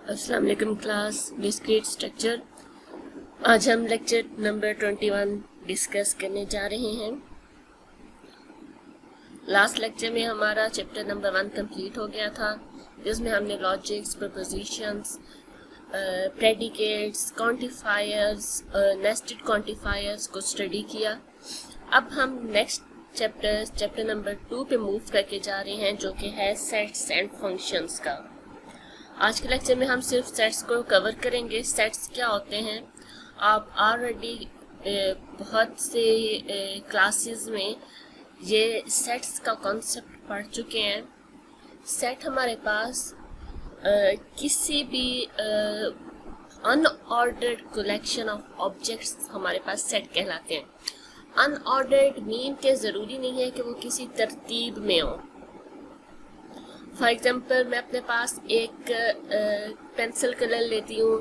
अस्सलाम वालेकुम class. Discrete structure. आज हम लेक्चर नंबर 21 डिस्कस करने जा रहे हैं। लास्ट लेक्चर में हमारा चैप्टर नंबर 1 कंप्लीट हो गया था, जिसमें हमने logics, propositions, predicates, quantifiers, nested quantifiers को स्टडी किया। अब हम नेक्स्ट चैप्टर नंबर 2 पे मूव करके जा रहे हैं, जो कि है सेट्स एंड फंक्शंस का। आज के लेक्चर में हम सिर्फ सेट्स को कवर करेंगे। सेट्स क्या होते हैं, आप ऑलरेडी बहुत से क्लासेस में ये सेट्स का कॉन्सेप्ट पढ़ चुके हैं। सेट हमारे पास किसी भी अनऑर्डर्ड कलेक्शन ऑफ ऑब्जेक्ट्स हमारे पास सेट कहलाते हैं। अनऑर्डर्ड मीन के ज़रूरी नहीं है कि वो किसी तरतीब में हो। फॉर एग्जाम्पल, मैं अपने पास एक पेंसिल कलर लेती हूँ,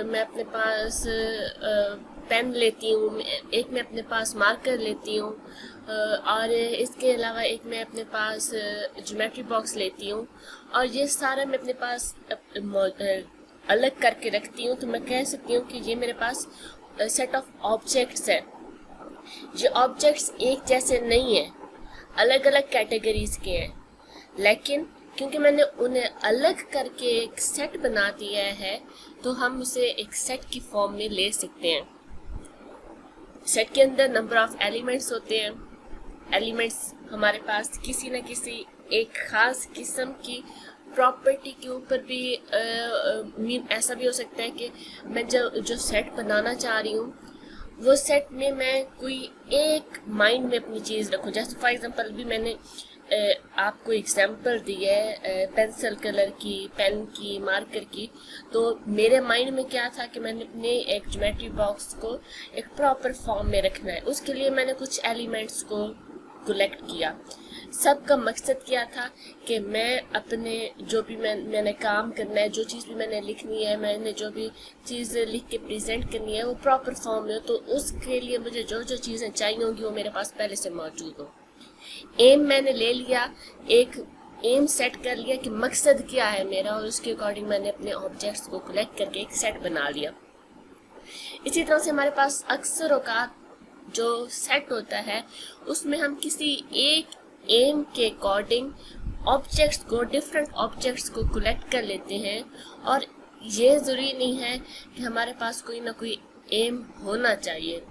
मैं अपने पास पेन लेती हूँ, एक मैं अपने पास मार्कर लेती हूँ, और इसके अलावा एक मैं अपने पास ज्योमेट्री बॉक्स लेती हूँ, और ये सारा मैं अपने पास अलग करके रखती हूँ। तो मैं कह सकती हूँ कि ये मेरे पास सेट ऑफ ऑब्जेक्ट्स है। ये ऑब्जेक्ट्स एक जैसे नहीं हैं, अलग अलग कैटेगरीज के हैं, लेकिन क्योंकि मैंने उन्हें अलग करके एक सेट बना दिया है, तो हम उसे एक सेट की फॉर्म में ले सकते हैं। सेट के अंदर नंबर ऑफ एलिमेंट्स होते हैं। एलिमेंट्स हमारे पास किसी न किसी एक ख़ास किस्म की प्रॉपर्टी के ऊपर भी ऐसा भी हो सकता है कि मैं जो सेट बनाना चाह रही हूँ, वो सेट में मैं कोई एक माइंड में अपनी चीज़ रखूँ। जैसे फॉर एग्जांपल भी मैंने आपको एग्जाम्पल दी है पेंसिल कलर की, पेन की, मार्कर की। तो मेरे माइंड में क्या था कि मैंने अपने एक ज्योमेट्री बॉक्स को एक प्रॉपर फॉर्म में रखना है। उसके लिए मैंने कुछ एलिमेंट्स को कलेक्ट किया। सबका मकसद क्या था कि मैं अपने जो भी मैंने काम करना है, जो चीज़ भी मैंने लिखनी है, मैंने जो भी चीज़ लिख के प्रेजेंट करनी है, वो प्रॉपर फॉर्म में हो। तो उसके लिए मुझे जो जो चीज़ें चाहिए होंगी वो मेरे पास पहले से मौजूद हो। एम मैंने ले लिया, एक एम सेट कर लिया कि मकसद क्या है मेरा, और उसके अकॉर्डिंग मैंने अपने ऑब्जेक्ट्स को कलेक्ट करके एक सेट बना लिया। इसी तरह से हमारे पास अक्सर औकात जो सेट होता है, उसमें हम किसी एक एम के अकॉर्डिंग ऑब्जेक्ट्स को, डिफरेंट ऑब्जेक्ट्स को कलेक्ट कर लेते हैं। और ये ज़रूरी नहीं है कि हमारे पास कोई ना कोई एम होना चाहिए।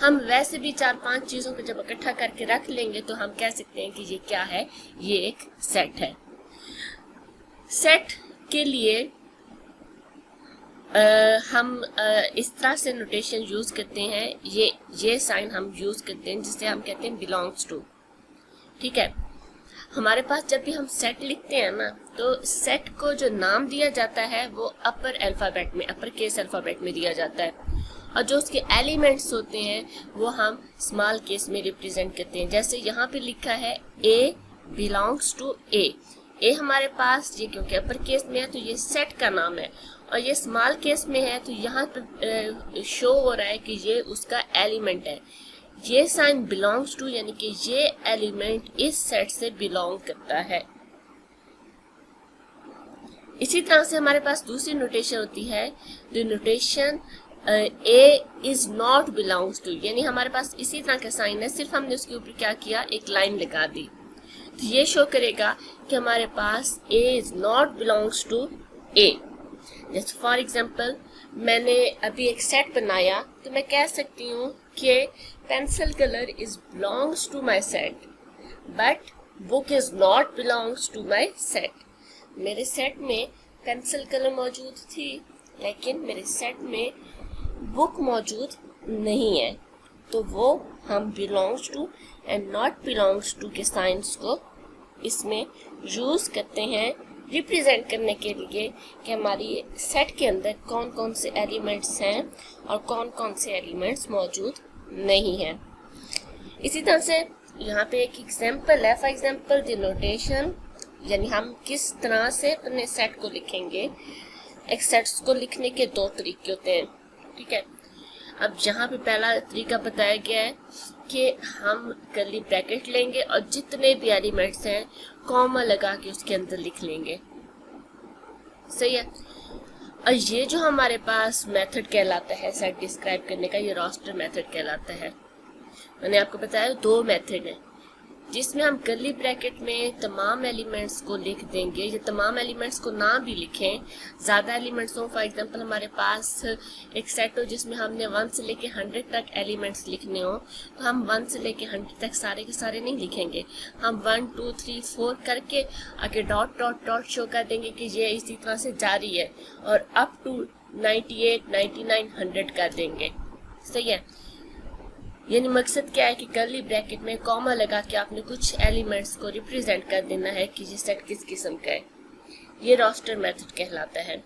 हम वैसे भी 4-5 चीज़ों को जब इकट्ठा करके रख लेंगे तो हम कह सकते हैं कि ये क्या है, ये एक सेट है। सेट के लिए हम इस तरह से नोटेशन यूज़ करते हैं, ये साइन हम यूज़ करते हैं जिसे हम कहते हैं बिलोंग्स टू। ठीक है, हमारे पास जब भी हम सेट लिखते हैं ना, तो सेट को जो नाम दिया जाता है वो अपर अल्फ़ाबेट में, अपर केस अल्फ़ाबेट में दिया जाता है, और जो उसके एलिमेंट्स होते हैं वो हम स्मॉल केस में रिप्रेजेंट करते हैं। जैसे यहाँ पे लिखा है ए बिलोंग्स टू ए। ए हमारे पास, ये क्योंकि अपर केस में है तो ये सेट का नाम है, और ये स्मॉल केस में है तो यहाँ पे शो हो रहा है कि ये उसका एलिमेंट है। ये साइन बिलोंग्स टू यानी कि ये एलिमेंट इस सेट से बिलोंग करता है। इसी तरह से हमारे पास दूसरी नोटेशन होती है, जो notation A is not belongs to, यानी हमारे पास इसी तरह का साइन है, सिर्फ हमने उसके ऊपर क्या किया, एक लाइन लगा दी। तो ये शो करेगा कि हमारे पास ए इज नॉट बिलोंग्स टू ए। जैसे फॉर एग्जांपल, मैंने अभी एक सेट बनाया, तो मैं कह सकती हूँ कि pencil colour is belongs to my set, but book is not belongs to my set. मेरे सेट में पेंसिल कलर मौजूद थी, लेकिन मेरे सेट में बुक मौजूद नहीं है। तो वो हम belongs to and not belongs to के साइंस को इसमें यूज़ करते हैं रिप्रेजेंट करने के लिए कि हमारी सेट के अंदर कौन कौन से एलिमेंट्स हैं और कौन कौन से एलिमेंट्स मौजूद नहीं हैं। इसी तरह से यहाँ पे एक एग्जांपल है। फॉर एग्जांपल द नोटेशन, यानी हम किस तरह से अपने सेट को लिखेंगे। एक सेट्स को लिखने के 2 तरीके होते हैं। ठीक है, अब यहाँ पे पहला तरीका बताया गया है कि हम कर्ली ब्रैकेट लेंगे और जितने भी एलिमेंट्स हैं कॉमा लगा के उसके अंदर लिख लेंगे। सही है। और ये जो हमारे पास मेथड कहलाता है सेट डिस्क्राइब करने का, ये रोस्टर मेथड कहलाता है। मैंने आपको बताया 2 मेथड है जिसमें हम कर्ली ब्रैकेट में तमाम एलिमेंट्स को लिख देंगे। ये तमाम एलिमेंट्स को ना भी लिखें, ज़्यादा एलिमेंट्स हो, फॉर एग्जांपल हमारे पास एक सेट हो जिसमें हमने 1 से लेके 100 तक एलिमेंट्स लिखने हो, तो हम 1 से लेके 100 तक सारे के सारे नहीं लिखेंगे। हम 1 2 3 4 करके आगे डॉट डॉट डॉट शो कर देंगे कि ये इसी तरह से जारी है, और अप टू 98 99 100 कर देंगे। सही है। यानी मकसद क्या है कि कर्ली ब्रैकेट में कॉमा लगा के आपने कुछ एलिमेंट्स को रिप्रेजेंट कर देना है कि ये सेट किस किस्म का है। ये रोस्टर मेथड कहलाता है।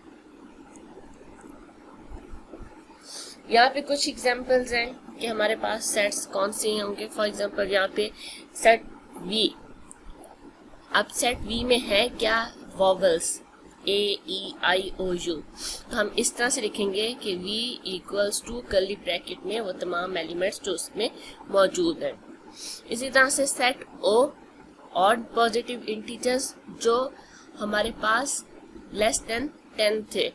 यहाँ पे कुछ एग्जांपल्स हैं कि हमारे पास सेट्स कौन से होंगे। फॉर एग्जांपल यहाँ पे सेट वी। अब सेट वी में है क्या, वॉवल्स AEIOU। तो हम इस तरह से लिखेंगे कि V equals to curly bracket में वो तमाम एलिमेंट्स जो उसमें मौजूद हैं। इसी तरह से set O odd positive integers जो हमारे पास लेस देन 10 थे,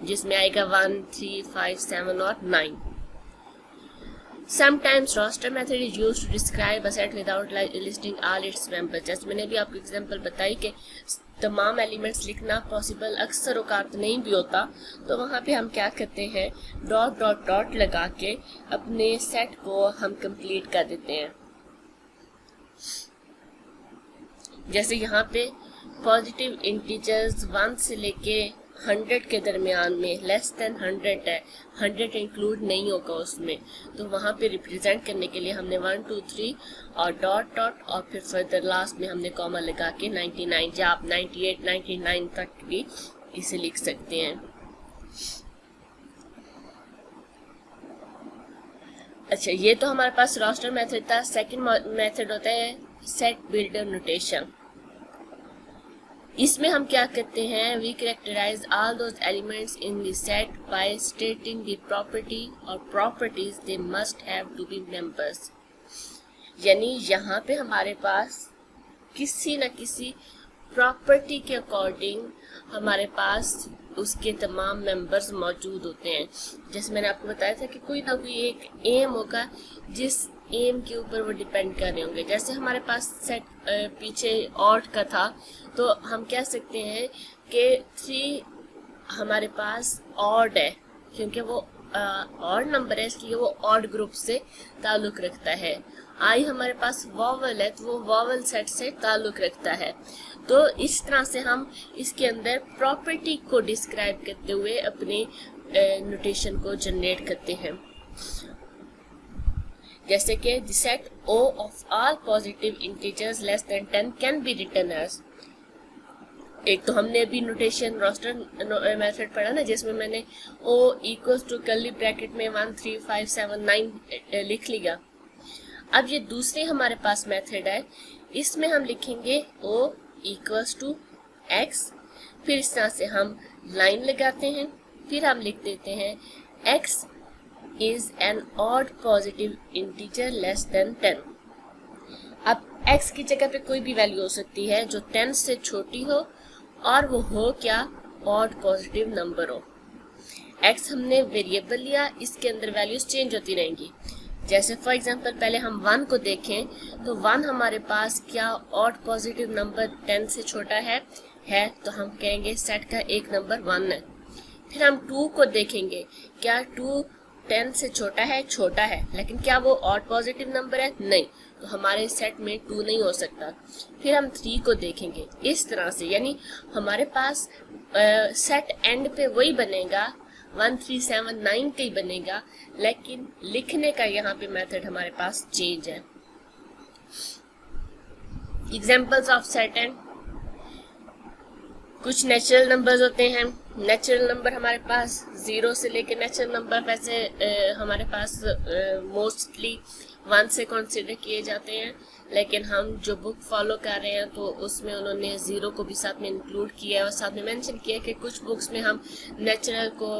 जिसमें आएगा 1 3 5 7 और 9। Sometimes roster method is used to describe a set without listing all its members। जैसे मैंने भी आपको एग्जांपल बताई कि तमाम एलिमेंट्स लिखना पॉसिबल अक्सर औकात नहीं भी होता, तो वहाँ पे हम क्या करते हैं, डॉट डॉट डॉट लगा के अपने सेट को हम कंप्लीट कर देते हैं। जैसे यहाँ पे पॉजिटिव इंटीजर्स 1 से लेके 100 के दरमियान में लेस देन 100 है, 100 इंक्लूड नहीं होगा उसमें, तो वहाँ पे रिप्रेजेंट करने के लिए हमने 1 2 3 और डॉट डॉट और फिर फर्दर लास्ट में हमने कॉमा लगा के 99 या आप 98 99 तक भी इसे लिख सकते हैं। अच्छा, ये तो हमारे पास रोस्टर मेथड था। सेकंड मेथड होता है सेट बिल्डर नोटेशन। इसमें हम क्या करते हैं, we characterise all those elements in the set by stating the property और properties they must have to be members. यानी यहाँ पे हमारे पास किसी न किसी प्रॉपर्टी के अकॉर्डिंग हमारे पास उसके तमाम मेंबर्स मौजूद होते हैं। जैसे मैंने आपको बताया था कि कोई ना कोई एक एम होगा जिस एम के ऊपर वो डिपेंड कर रहे होंगे। जैसे हमारे पास सेट पीछे ऑड का था, तो हम कह सकते हैं कि 3 हमारे पास ऑड है, क्योंकि वो ऑड नंबर है, इसलिए वो ऑड ग्रुप से ताल्लुक रखता है। आई हमारे पास वॉवल है, तो वो वॉवल सेट से ताल्लुक रखता है। तो इस तरह से हम इसके अंदर प्रॉपर्टी को डिस्क्राइब करते हुए अपने नोटेशन को जनरेट करते हैं। जैसे कि the set O of all positive integers less than 10 can be written as। एक तो हमने अभी नोटेशन रोस्टर मेथड पढ़ा ना, जिसमें मैंने O equals to curly bracket में 1 3 5 7 9 लिख लिया। अब ये दूसरी हमारे पास मेथड है, इसमें हम लिखेंगे O इक्वल्स टू X। फिर इस तरह से हम लाइन लगाते हैं, फिर हम लिख देते हैं X is an odd positive integer less than 10। अब x की जगह पे कोई भी वैल्यू हो सकती है जो 10 से छोटी हो, और वो हो क्या, odd positive नंबर हो। x हमने वेरिएबल लिया, इसके अंदर वैल्यूज चेंज होती रहेंगी। जैसे फॉर एग्जांपल पहले हम 1 को देखें, तो 1 हमारे पास क्या odd positive नंबर 10 से छोटा है, तो हम कहेंगे सेट का एक नंबर 1 है। फिर हम 2 को देखेंगे, क्या 2 10 से छोटा है, लेकिन क्या वो ऑड पॉजिटिव नंबर है, नहीं, तो हमारे सेट में 2 नहीं हो सकता। फिर हम 3 को देखेंगे इस तरह से, यानी हमारे पास सेट एंड पे वही बनेगा, 1 3 7 9 का ही बनेगा, लेकिन लिखने का यहाँ पे मेथड हमारे पास चेंज है। एग्जाम्पल्स ऑफ सेट एंड, कुछ नेचुरल नंबर्स होते हैं। नेचुरल नंबर हमारे पास 0 से लेके नेचुरल नंबर वैसे हमारे पास मोस्टली 1 से कंसीडर किए जाते हैं, लेकिन हम जो बुक फॉलो कर रहे हैं तो उसमें उन्होंने 0 को भी साथ में इंक्लूड किया है, और साथ में मेंशन किया है कि कुछ बुक्स में हम नेचुरल को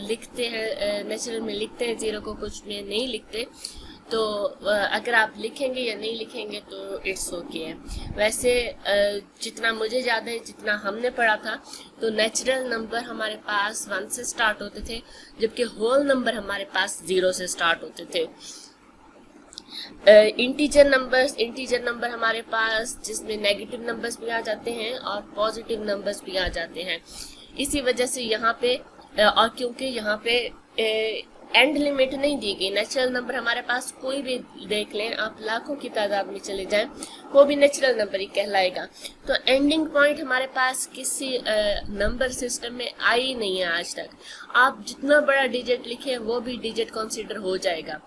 लिखते हैं, नेचुरल में लिखते हैं 0 को, कुछ में नहीं लिखते। तो अगर आप लिखेंगे या नहीं लिखेंगे तो इट्स ओके है। वैसे जितना मुझे याद है, जितना हमने पढ़ा था, तो नेचुरल नंबर हमारे पास 1 से स्टार्ट होते थे, जबकि होल नंबर हमारे पास 0 से स्टार्ट होते थे। इंटीजर नंबर हमारे पास जिसमें नेगेटिव नंबर्स भी आ जाते हैं और पॉजिटिव नंबर्स भी आ जाते हैं। इसी वजह से यहाँ पे और क्योंकि यहाँ पे एंड लिमिट नहीं दी गई, नेचुरल नंबर हमारे पास कोई भी देख लें आप, लाखों की तादाद में चले जाएं, वो भी नेचुरल नंबर ही कहलाएगा। तो एंडिंग पॉइंट हमारे पास किसी नंबर सिस्टम में आई नहीं है आज तक। आप जितना बड़ा डिजिट लिखें वो भी डिजिट कंसीडर हो जाएगा।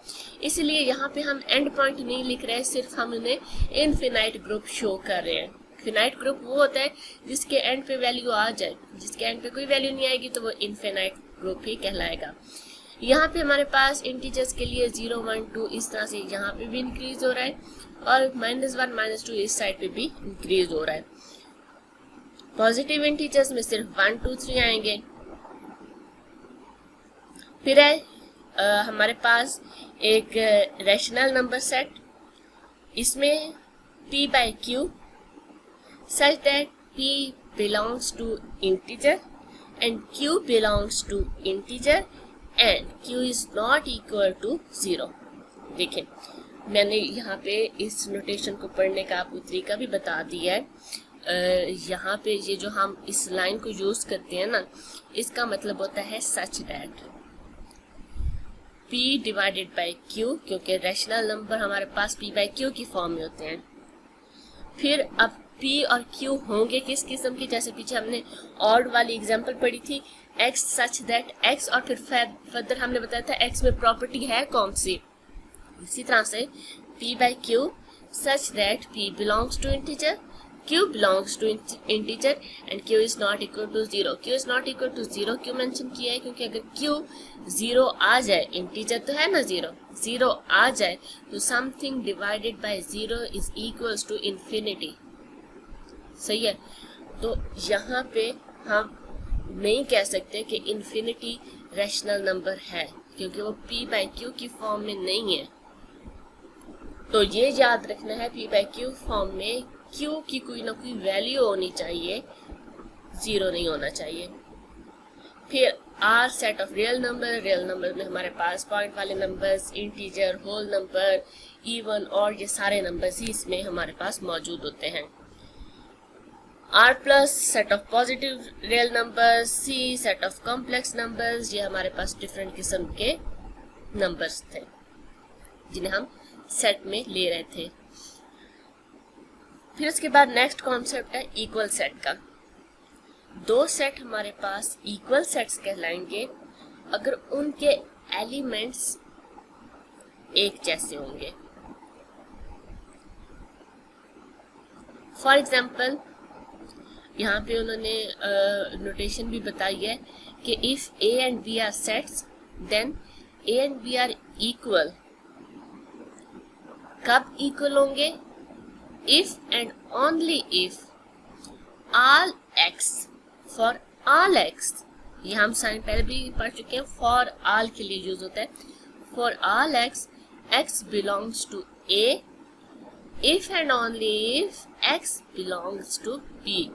इसलिए यहाँ पे हम एंड पॉइंट नहीं लिख रहे, सिर्फ हम उन्हें इनफिनाइट ग्रुप शो कर रहे हैं। इनफिनाइट ग्रुप वो होता है जिसके एंड पे वैल्यू आ जाए, जिसके एंड पे कोई वैल्यू नहीं आएगी तो वो इनफिनाइट ग्रुप ही कहलाएगा। यहाँ पे हमारे पास इंटीजर्स के लिए 0, 1, 2 इस तरह से यहाँ पे भी इंक्रीज हो रहा है और -1, -2 इस साइड पे भी इंक्रीज हो रहा है। पॉजिटिव इंटीजर्स में सिर्फ 1, 2, 3 आएंगे। फिर है हमारे पास एक रैशनल नंबर सेट, इसमें p by q such that p belongs to integer and q belongs to integer and q is not equal to 0। देखें, मैंने यहाँ पे इस नोटेशन को पढ़ने का आपको तरीका भी बता दिया है। यहाँ पे ये जो हम इस लाइन को यूज करते हैं ना, इसका मतलब होता है such that p divided by q, क्योंकि रैशनल नंबर हमारे पास p by q की फॉर्म में होते हैं। फिर अब p और q होंगे किस किस्म की, जैसे पीछे हमने ऑड वाली एग्जांपल पढ़ी थी, x सच दैट x, और फिर फर्दर हमने बताया था x में प्रॉपर्टी है कौन सी। इसी तरह से p by q such that p belongs to integer, q belongs to integer and q is not equal to 0। q is not equal to 0 क्यों मेंशन किया है, क्योंकि अगर q 0 आ जाए, इंटीजर तो है ना 0 आ जाए तो something divided by 0 is equals to infinity. सही है, तो यहाँ पे हम नहीं कह सकते कि इन्फिनिटी रैशनल नंबर है, क्योंकि वो p by q की फॉर्म में नहीं है। तो ये याद रखना है, p by q फॉर्म में q की कोई ना कोई वैल्यू होनी चाहिए, 0 नहीं होना चाहिए। फिर r set of real number में हमारे पास पॉइंट वाले numbers, integer, whole number, even और ये सारे नंबर्स ही इसमें हमारे पास मौजूद होते हैं। r plus set of positive real numbers, c set of complex numbers, ये हमारे पास डिफरेंट किस्म के नंबर्स थे जिन्हें हम सेट में ले रहे थे। फिर उसके बाद नेक्स्ट कॉन्सेप्ट है इक्वल सेट का। दो सेट हमारे पास इक्वल सेट्स कहलाएंगे अगर उनके एलिमेंट्स एक जैसे होंगे। फॉर एग्जाम्पल यहाँ पे उन्होंने नोटेशन भी बताई है कि if a and b are sets then a and b are equal. कब इक्वल होंगे? If and only if all x for all x, ये हम साइन पहले भी पढ़ चुके हैं, फॉर all के लिए यूज होता है। For all x, x belongs to a, if and only if x belongs to b,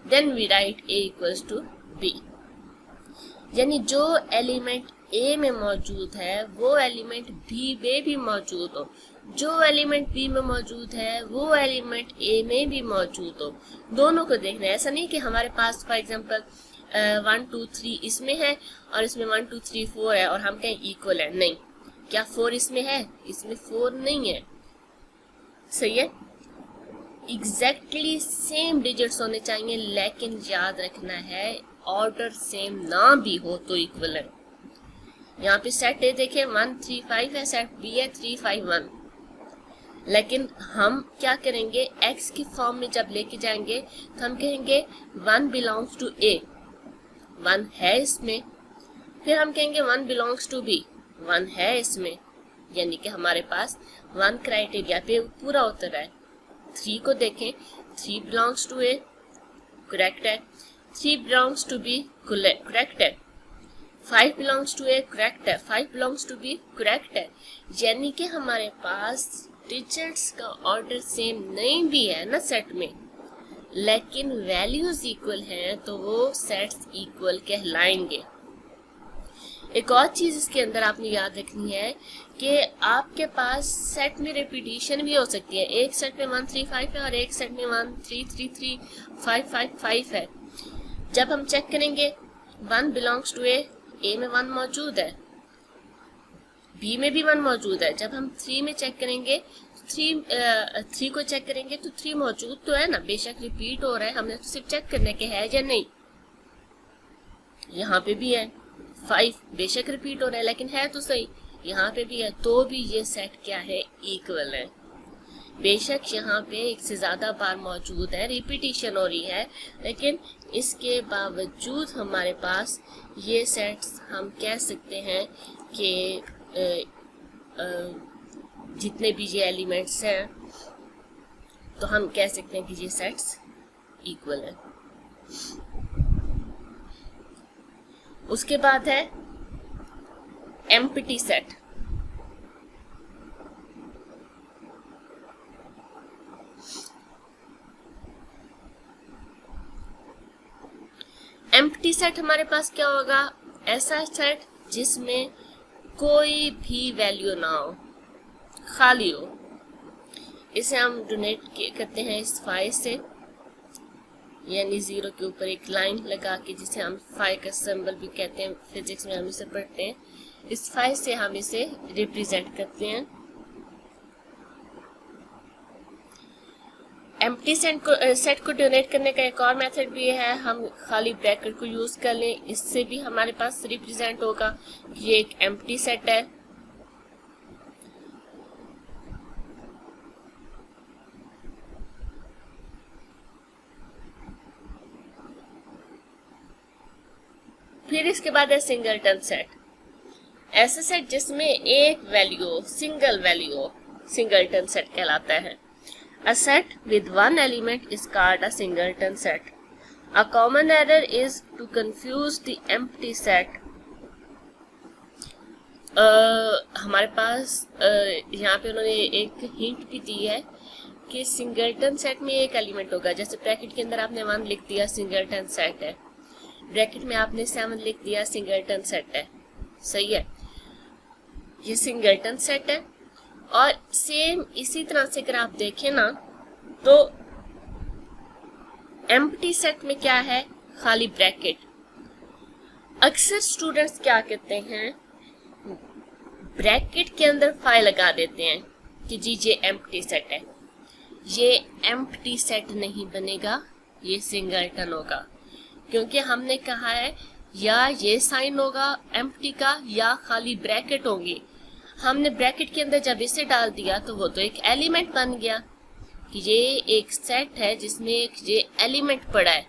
then we write a equals to b। यानी जो एलिमेंट a में मौजूद है वो एलिमेंट b में भी मौजूद हो, जो एलिमेंट b में मौजूद है वो एलिमेंट a में भी मौजूद हो। दोनों को देखना है, ऐसा नहीं कि हमारे पास फॉर एग्जांपल 1 2 3 इसमें है और इसमें 1 2 3 4 है और हम कहें इक्वल है। नहीं, क्या 4 इसमें है? इसमें 4 नहीं है। सही है, एग्जैक्टली सेम डिजिट्स होने चाहिए, लेकिन याद रखना है ऑर्डर सेम ना भी हो तो इक्वल है। यहाँ पे सेट ए देखें 1 3 5 है, सेट बी है 3 5 1, लेकिन हम क्या करेंगे, x की फॉर्म में जब लेके जाएंगे तो हम कहेंगे 1 बिलोंग्स टू a, 1 है इसमें। फिर हम कहेंगे 1 बिलोंग्स टू b, 1 है इसमें। यानी कि हमारे पास 1 क्राइटेरिया पे पूरा उतर रहा है। 3 को देखें, 3 बिलोंग्स टू a, करेक्ट है। 3 बिलोंग्स टू b, करेक्ट है। 5 बिलोंग्स टू ए करेक्ट है, 5 बिलोंग्स टू बी करेक्ट है, यानी कि हमारे पास डिजिट्स का ऑर्डर सेम नहीं भी है ना सेट में, लेकिन वैल्यूज इक्वल हैं तो वो सेट्स इक्वल कहलाएंगे। एक और चीज इसके अंदर आपने याद रखनी है कि आपके पास सेट में रिपीटिशन भी हो सकती है। एक सेट में 1 3 5 है और एक सेट में 1 3 3 3 5 5 5 है। जब हम चेक करेंगे 1 बिलोंग्स टू ए में 1 मौजूद है, बी में भी 1 मौजूद है। जब हम 3 में चेक करेंगे 3 को चेक करेंगे तो 3 मौजूद तो है ना, बेशक रिपीट हो रहा है, हमने तो सिर्फ चेक करने के है या नहीं। यहाँ पे भी है 5, बेशक रिपीट हो रहा है लेकिन है तो सही, यहाँ पे भी है, तो भी ये सेट क्या है, इक्वल है। बेशक यहाँ पे एक से ज्यादा बार मौजूद है, रिपीटिशन हो रही है, लेकिन इसके बावजूद हमारे पास ये सेट्स हम कह सकते हैं कि जितने भी ये एलिमेंट्स हैं तो हम कह सकते हैं कि ये सेट्स इक्वल है। उसके बाद है एम्प्टी सेट। एम्प्टी सेट हमारे पास क्या होगा, ऐसा सेट जिसमें कोई भी वैल्यू ना हो, खाली हो। इसे हम डोनेट करते हैं इस फाइव से, यानी 0 के ऊपर एक लाइन लगा के, जिसे हम फाइव का सिंबल भी कहते हैं, फिजिक्स में हम इसे पढ़ते हैं। इस फाइव से हम इसे रिप्रेजेंट करते हैं। एम्प्टी सेट को डोनेट करने का एक और मेथड भी है, हम खाली ब्रैकेट को यूज कर लें, इससे भी हमारे पास रिप्रेजेंट होगा ये एक एम्प्टी सेट है। फिर इसके बाद है सिंगलटन सेट। ऐसा सेट जिसमें एक value, single value, singleton set कहलाता है। A set with one element is called a singleton set. A common error is to confuse the empty set. हमारे पास यहाँ पे उन्होंने एक हिंट भी दी है कि सिंगलटन सेट में एक एलिमेंट होगा। जैसे ब्रैकेट के अंदर आपने 1 लिख दिया, सिंगलटन सेट है। ब्रैकेट में आपने 7 लिख दिया, सिंगलटन सेट है। सही है, ये सिंगलटन सेट है। और सेम इसी तरह से अगर आप देखें ना तो एम्प्टी सेट में क्या है, खाली ब्रैकेट। अक्सर स्टूडेंट्स क्या कहते हैं, ब्रैकेट के अंदर फाइल लगा देते हैं कि जी ये एम्प्टी सेट है। ये एम्प्टी सेट नहीं बनेगा, ये सिंगलटन होगा, क्योंकि हमने कहा है या ये साइन होगा एम्प्टी का या खाली ब्रैकेट होंगी। हमने ब्रैकेट के अंदर जब इसे डाल दिया तो वो तो एक एलिमेंट बन गया कि ये एक सेट है जिसमें एक ये एलिमेंट पड़ा है,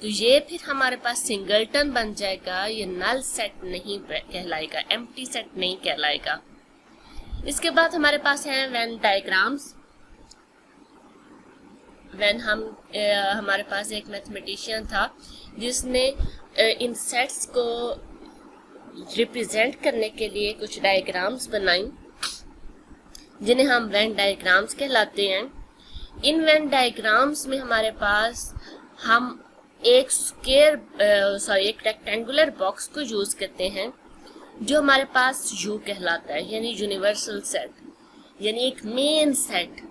तो ये फिर हमारे पास सिंगलटन बन जाएगा। ये नल सेट नहीं कहलाएगा, एम्प्टी सेट नहीं कहलाएगा। इसके बाद हमारे पास है वेन डायग्राम्स। हमारे पास एक मैथमेटिशियन था जिसने इन सेट्स को रिप्रेजेंट करने के लिए कुछ डायग्राम्स बनाई, जिन्हें हम वेन डायग्राम्स कहलाते हैं। इन वेन डायग्राम्स में हमारे पास हम एक एक रेक्टेंगुलर बॉक्स को यूज करते हैं जो हमारे पास यू कहलाता है, यानी यूनिवर्सल सेट, यानी एक मेन सेट।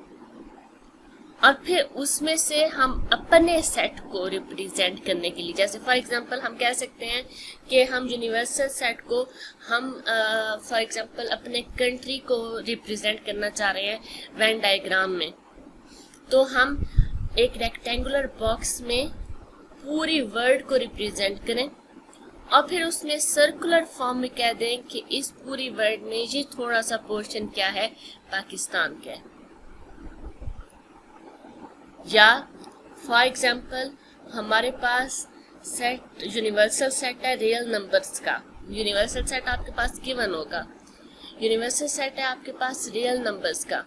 और फिर उसमें से हम अपने सेट को रिप्रेजेंट करने के लिए, जैसे फॉर एग्जांपल हम कह सकते हैं कि हम यूनिवर्सल सेट को हम फॉर एग्जांपल अपने कंट्री को रिप्रेजेंट करना चाह रहे हैं वेन डायग्राम में, तो हम एक रेक्टेंगुलर बॉक्स में पूरी वर्ल्ड को रिप्रेजेंट करें और फिर उसमें सर्कुलर फॉर्म में कह दें कि इस पूरी वर्ल्ड में ये थोड़ा सा पोर्शन क्या है, पाकिस्तान का है। या फॉर एग्जांपल हमारे पास सेट यूनिवर्सल सेट है रियल नंबर्स का। यूनिवर्सल सेट आपके पास गिवन होगा, यूनिवर्सल सेट है आपके पास रियल नंबर्स का।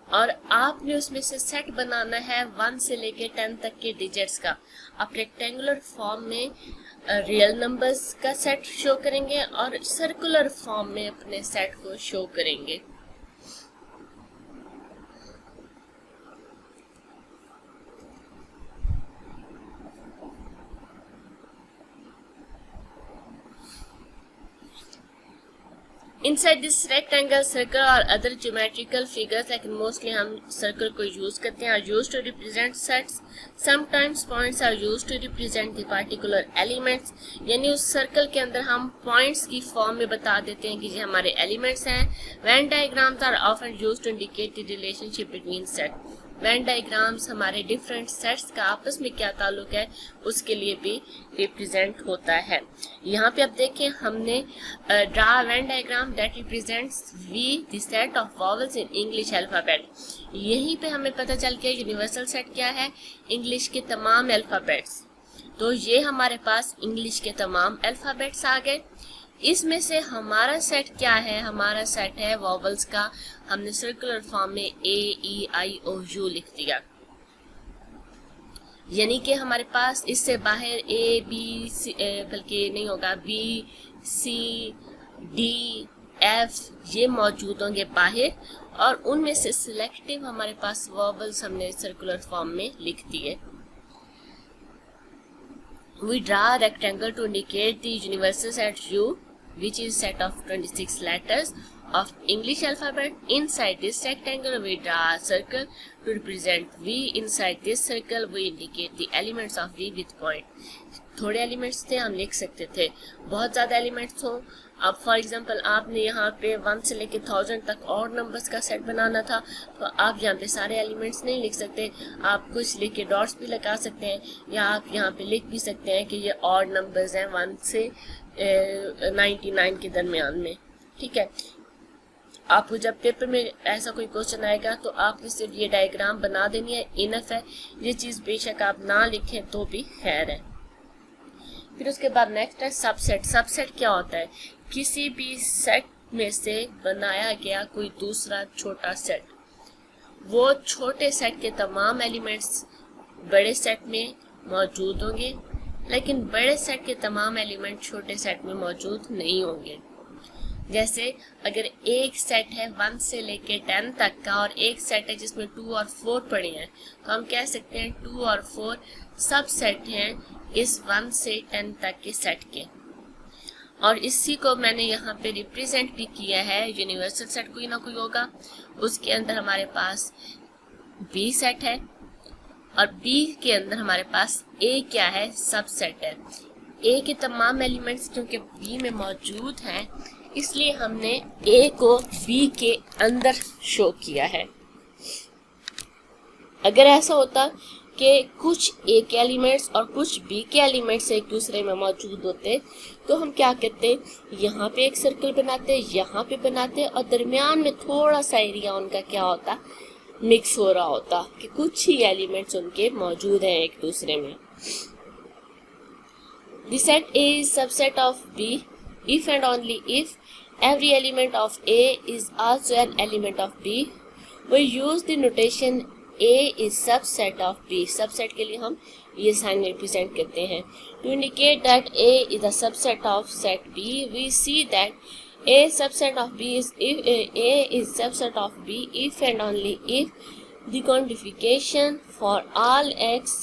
और आपने उसमें से सेट बनाना है 1 से लेके 10 तक के डिजिट्स का। आप रेक्टेंगुलर फॉर्म में रियल नंबर्स का सेट शो करेंगे और सर्कुलर फॉर्म में अपने सेट को शो करेंगे। Inside this rectangle, circle or other geometrical figures, लेकिन मोस्टली हम सर्कल को यूज करते हैं, are used to represent sets. Sometimes points are used to represent the particular elements. यानी उस सर्कल के अंदर हम पॉइंट्स की फॉर्म में बता देते हैं कि ये हमारे एलिमेंट्स हैं। Venn diagrams are often used to indicate the relationship between sets. Venn diagrams हमारे डिफरेंट सेट्स का आपस में क्या ताल्लुक है उसके लिए भी रिप्रेजेंट होता है। यहाँ पे अब देखें हमने draw Venn diagram that represents we the set of vowels in English alphabet. यहीं पे हमें पता चल गया यूनिवर्सल सेट क्या है, इंग्लिश के तमाम अल्फाबेट्स। तो ये हमारे पास इंग्लिश के तमाम अल्फाबेट्स आ गए। इसमें से हमारा सेट क्या है, हमारा सेट है वॉवल्स का। हमने सर्कुलर फॉर्म में A-E-I-O-U लिख दिया, यानी कि हमारे पास इससे बाहर A-B-C बल्कि नहीं होगा B-C-D-F ये मौजूद होंगे बाहर, और उनमें से सिलेक्टिव हमारे पास वॉवल्स हमने सर्कुलर फॉर्म में लिख दिए। We draw a rectangle to indicate the universal set U, which is set of 26 letters of English alphabet. Inside this rectangle, we draw a circle to represent V. Inside this circle, we indicate the elements of V with point. थोड़े elements थे, हम लिख सकते थे। बहुत ज़्यादा elements हो, अब फॉर एग्जांपल आपने यहाँ पे 1 से लेके 1000 तक और नंबर्स का सेट बनाना था, तो आप यहाँ पे सारे एलिमेंट्स नहीं लिख सकते। आप कुछ लिख के डॉट्स भी लगा सकते हैं, या आप यहाँ पे लिख भी सकते हैं कि ये और नंबर्स हैं 1 से 99 के दरमियान में। ठीक है, आपको जब पेपर में ऐसा कोई क्वेश्चन आएगा तो आपने सिर्फ ये डायग्राम बना देनी है, इनफ है। ये चीज़ बेशक आप ना लिखें तो भी खैर है। फिर उसके बाद नेक्स्ट है सबसेट। सबसेट क्या होता है, किसी भी सेट में से बनाया गया कोई दूसरा छोटा सेट। वो छोटे सेट के तमाम एलिमेंट्स बड़े सेट में मौजूद होंगे, लेकिन बड़े सेट के तमाम एलिमेंट छोटे सेट में मौजूद नहीं होंगे। जैसे अगर एक सेट है 1 से लेके 10 तक का और एक सेट है जिसमें 2 और 4 पड़े हैं, तो हम कह सकते हैं 2 और 4 सब सेट हैं इस 1 से 10 तक के सेट के। और इसी को मैंने यहाँ पे रिप्रेजेंट भी किया है, यूनिवर्सल सेट कोई ना कोई होगा, उसके अंदर हमारे पास बी सेट है, और बी के अंदर हमारे पास ए क्या है, सब सेट है। ए के तमाम एलिमेंट्स क्योंकि बी में मौजूद हैं, इसलिए हमने ए को बी के अंदर शो किया है। अगर ऐसा होता कि कुछ ए के एलिमेंट्स और कुछ बी के एलिमेंट्स एक दूसरे में मौजूद होते, तो हम क्या करते, यहाँ पे एक सर्कल बनाते, यहाँ पे बनाते, और दरमियान में थोड़ा सा एरिया उनका क्या होता, मिक्स हो रहा होता कि कुछ ही एलिमेंट्स उनके मौजूद हैं एक दूसरे में। The set A is subset of B if and only if every element of A is also an element of B. We use the notation A is subset of B. Subset के लिए हम ये sign represent करते हैं। To indicate that A is a subset of set B, we see that A subset of B is if A is subset of B if and only if the quantification for all x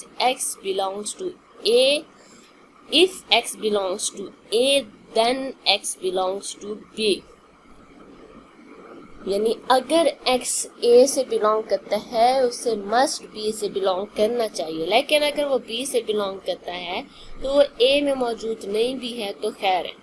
belongs to A. If x belongs to A, then x belongs to B. यानी अगर x A से belong करता है, उसे must B से belong करना चाहिए, लेकिन अगर वो B से बिलोंग करता है तो वो A में मौजूद नहीं भी है तो खैर है।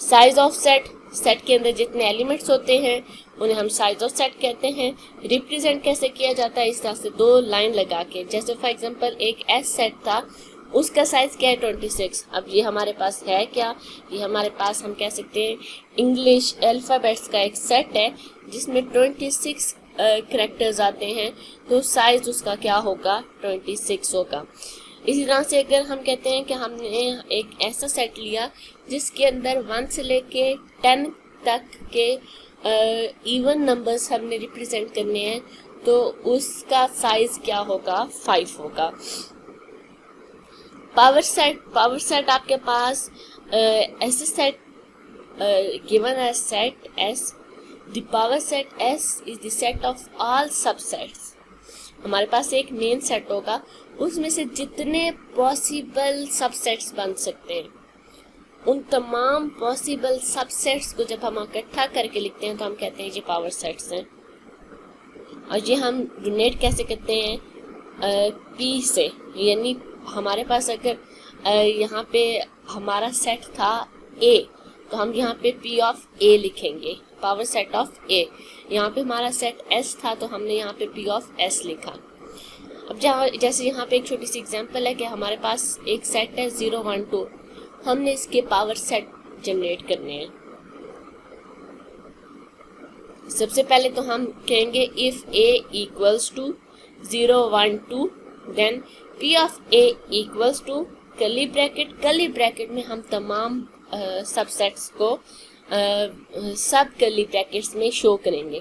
साइज ऑफ सेट, सेट के अंदर जितने एलिमेंट्स होते हैं उन्हें हम साइज ऑफ सेट कहते हैं। रिप्रेजेंट कैसे किया जाता है, इस तरह से 2 लाइन लगा के। जैसे फॉर एग्जांपल एक एस सेट था, उसका साइज क्या है 26। अब ये हमारे पास है क्या, ये हमारे पास हम कह सकते हैं इंग्लिश अल्फाबेट्स का एक सेट है जिसमें 26 करैक्टर्स आते हैं, तो साइज उसका क्या होगा, 26 होगा। इसी तरह से अगर हम कहते हैं कि हमने एक ऐसा सेट लिया जिसके अंदर 1 से लेके 10 तक के इवन नंबर्स हमने रिप्रेजेंट करने हैं तो उसका साइज क्या होगा, 5 होगा। पावर सेट आपके पास ऐसे set given as set S, the power set S is the set of all subsets। हमारे पास एक मेन सेट होगा, उसमें से जितने पॉसिबल सबसेट्स बन सकते हैं उन तमाम पॉसिबल सबसेट्स को जब हम इकट्ठा करके लिखते हैं तो हम कहते हैं ये पावर सेट्स हैं। और ये हम डोनेट कैसे करते हैं, P से, यानी हमारे पास अगर यहाँ पे हमारा सेट था A तो हम यहाँ पे P ऑफ A लिखेंगे, पावर सेट ऑफ A। यहाँ पे हमारा सेट S था तो हमने यहाँ पे P ऑफ S लिखा। अब जैसे यहाँ पे एक छोटी सी एग्जांपल है कि हमारे पास एक सेट है 0 1 2, हमने इसके पावर सेट जनरेट करने हैं। सबसे पहले तो हम कहेंगे if A equals to 0 1 2 then P of A equals to curly bracket में हम तमाम सबसेट्स को सब कर्ली ब्रैकेट्स में शो करेंगे।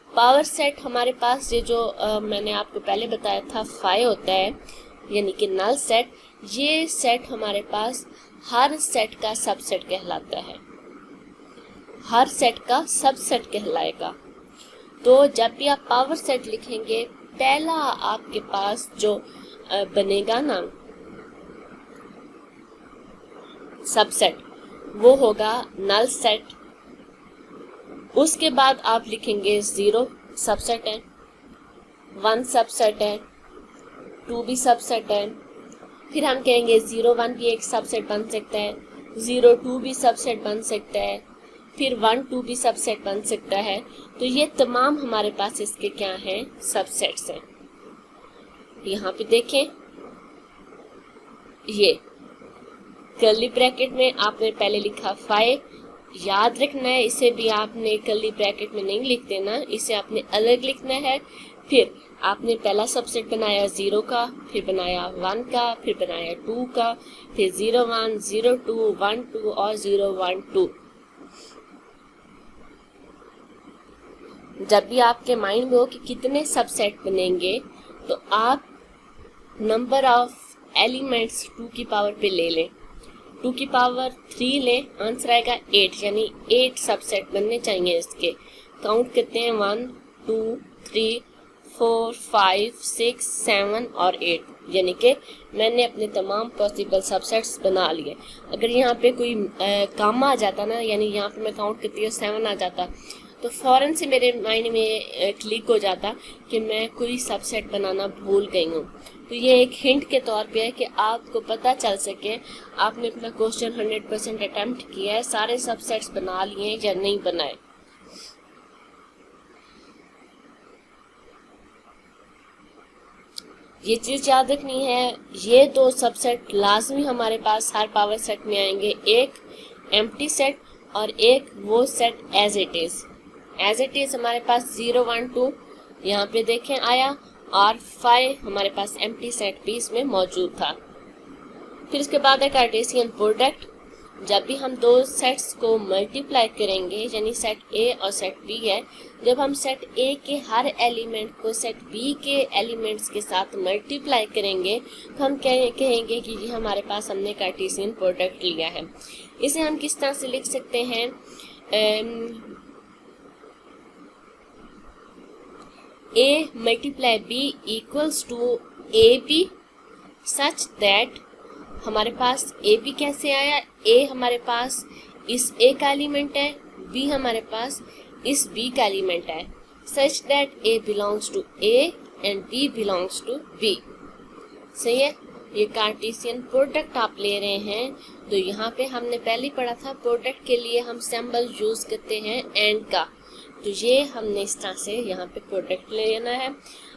पावर सेट हमारे पास ये जो मैंने आपको पहले बताया था 5 होता है, यानी कि नल सेट। ये सेट हमारे पास हर सेट का सबसेट कहलाता है, हर सेट का सबसेट कहलाएगा। तो जब भी आप पावर सेट लिखेंगे पहला आपके पास जो बनेगा ना सबसेट वो होगा नल सेट। उसके बाद आप लिखेंगे 0 सबसेट है, 1 सबसेट है, 2 भी सबसेट है। फिर हम कहेंगे 0 1 भी एक सबसेट बन सकता है, 0 2 भी सबसेट बन सकता है, फिर 1 2 भी सबसेट बन सकता है। तो ये तमाम हमारे पास इसके क्या हैं, सबसेट्स हैं। यहाँ पे देखें, ये कर्ली ब्रैकेट में आपने पहले लिखा 5, याद रखना है इसे भी आपने कर्ली ब्रैकेट में नहीं लिख देना, इसे आपने अलग लिखना है। फिर आपने पहला सबसेट बनाया 0 का, फिर बनाया 1 का, फिर बनाया 2 का, फिर 0 1 0 2 1 2 और 0 1 2। जब भी आपके माइंड में हो कि कितने सबसेट बनेंगे तो आप नंबर ऑफ एलिमेंट्स 2 की पावर पे ले लें, 2 की पावर 3 लें, आंसर आएगा 8, यानी 8 सबसेट बनने चाहिए इसके। काउंट करते हैं 1 2 3 4 5 6 7 और 8, यानी कि मैंने अपने तमाम पॉसिबल सबसेट्स बना लिए। अगर यहाँ पे कोई काम आ जाता ना, यानी यहाँ पे मैं काउंट करती हूँ 7 आ जाता तो फौरन से मेरे माइंड में क्लिक हो जाता कि मैं कोई सबसेट बनाना भूल गई हूँ। तो ये एक हिंट के तौर पे है कि आपको पता चल सके आपने अपना क्वेश्चन 100% अटेम्प्ट किया है, सारे सबसेट्स बना लिए या नहीं बनाए। ये चीज़ याद रखनी है, ये 2 सबसेट लाजमी हमारे पास हर पावर सेट में आएंगे, एक एम्प्टी सेट और एक वो सेट एज इट इज हमारे पास 0 1 2 यहाँ पे देखें आया, और 5 हमारे पास एम्प्टी सेट भी इसमें मौजूद था। फिर इसके बाद है कार्टेशियन प्रोडक्ट। जब भी हम 2 सेट्स को मल्टीप्लाई करेंगे, यानी सेट A और सेट B है, जब हम सेट A के हर एलिमेंट को सेट B के एलिमेंट्स के साथ मल्टीप्लाई करेंगे तो हम कहेंगे कि ये हमारे पास हमने कार्टेशियन प्रोडक्ट लिया है। इसे हम किस तरह से लिख सकते हैं, A multiply B equals to AB such that हमारे पास AB कैसे आया, A हमारे पास इस A का एलिमेंट है, B हमारे पास इस B का एलिमेंट है, such that A belongs to A and B belongs to B। सही है, ये कार्टेशियन प्रोडक्ट आप ले रहे हैं। तो यहाँ पे हमने पहले पढ़ा था प्रोडक्ट के लिए हम सिंबल यूज करते हैं एंड का, तो ये हमने इस तरह से यहाँ पे प्रोडक्ट ले लेना है।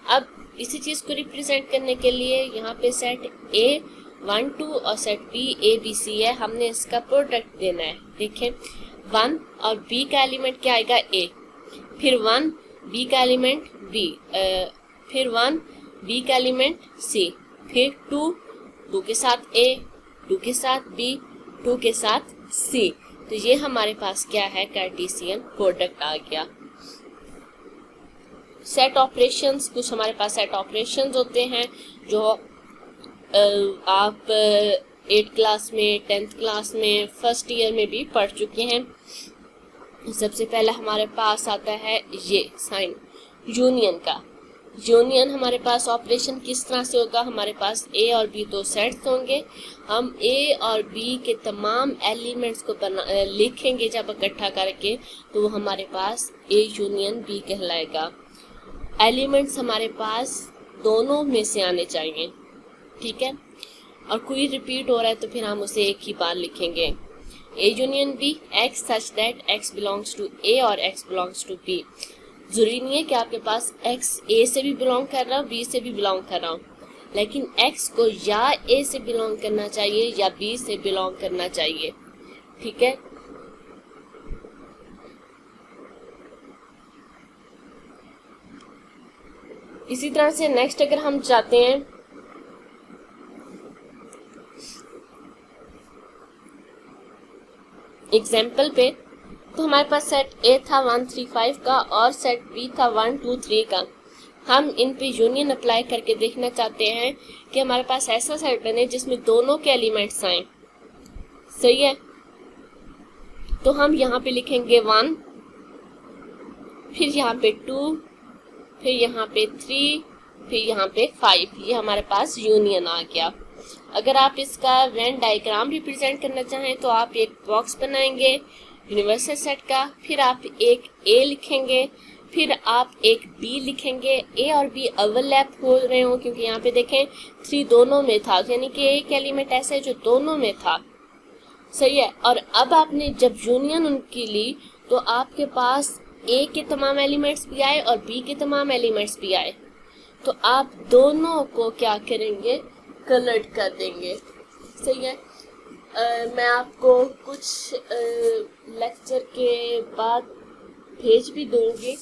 अब इसी चीज को रिप्रेजेंट करने के लिए यहाँ पे सेट A 1 2 और set B A B C है, हमने इसका प्रोडक्ट देना है। देखें 1 और B का एलिमेंट क्या आएगा A, फिर 1 B का एलिमेंट B, फिर 1 B का एलिमेंट C, फिर 2 के साथ A, 2 के साथ B, 2 के साथ C। तो ये हमारे पास क्या है, कार्टेशियन प्रोडक्ट आ गया। सेट ऑपरेशंस, कुछ हमारे पास सेट ऑपरेशंस होते हैं जो आप 8th क्लास में, 10th क्लास में, फर्स्ट ईयर में भी पढ़ चुके हैं। सबसे पहले हमारे पास आता है ये साइन यूनियन का। यूनियन हमारे पास ऑपरेशन किस तरह से होगा, हमारे पास ए और बी दो सेट्स होंगे, हम ए और बी के तमाम एलिमेंट्स को लिखेंगे जब इकट्ठा करके, तो वो हमारे पास ए यूनियन बी कहलाएगा। एलिमेंट्स हमारे पास दोनों में से आने चाहिए, ठीक है, और कोई रिपीट हो रहा है तो फिर हम उसे एक ही बार लिखेंगे। A union B, X such that x belongs to A और एक्स बिलोंग्स टू बी। जरूरी नहीं है कि आपके पास x a से भी बिलोंग कर रहा हो, b से भी बिलोंग कर रहा हो, लेकिन x को या a से बिलोंग करना चाहिए या b से बिलोंग करना चाहिए, ठीक है। इसी तरह से नेक्स्ट अगर हम जाते हैं एग्जाम्पल पे, तो हमारे पास सेट ए था 1 3 5 का और सेट बी था 1 2 3 का। हम इन पे यूनियन अप्लाई करके देखना चाहते हैं कि हमारे पास ऐसा सेट बने जिसमें दोनों के एलिमेंट्स आए, सही है। तो हम यहाँ पे लिखेंगे 1, फिर यहाँ पे 2, फिर यहाँ पे 3, फिर यहाँ पे 5। ये हमारे पास यूनियन आ गया। अगर आप इसका वेन डायग्राम रिप्रेजेंट करना चाहें तो आप एक बॉक्स बनाएंगे यूनिवर्सल सेट का, फिर आप एक ए लिखेंगे, फिर आप एक बी लिखेंगे। ए और बी ओवरलैप हो रहे हो क्योंकि यहाँ पे देखें 3 दोनों में था, यानी कि एक एलिमेंट ऐसा है जो दोनों में था, सही है। और अब आपने जब यूनियन उनकी ली तो आपके पास ए के तमाम एलिमेंट्स भी आए और बी के तमाम एलिमेंट्स भी आए, तो आप दोनों को क्या करेंगे, कलर्ड कर देंगे, सही है। मैं आपको कुछ लेक्चर के बाद भेज भी दूंगी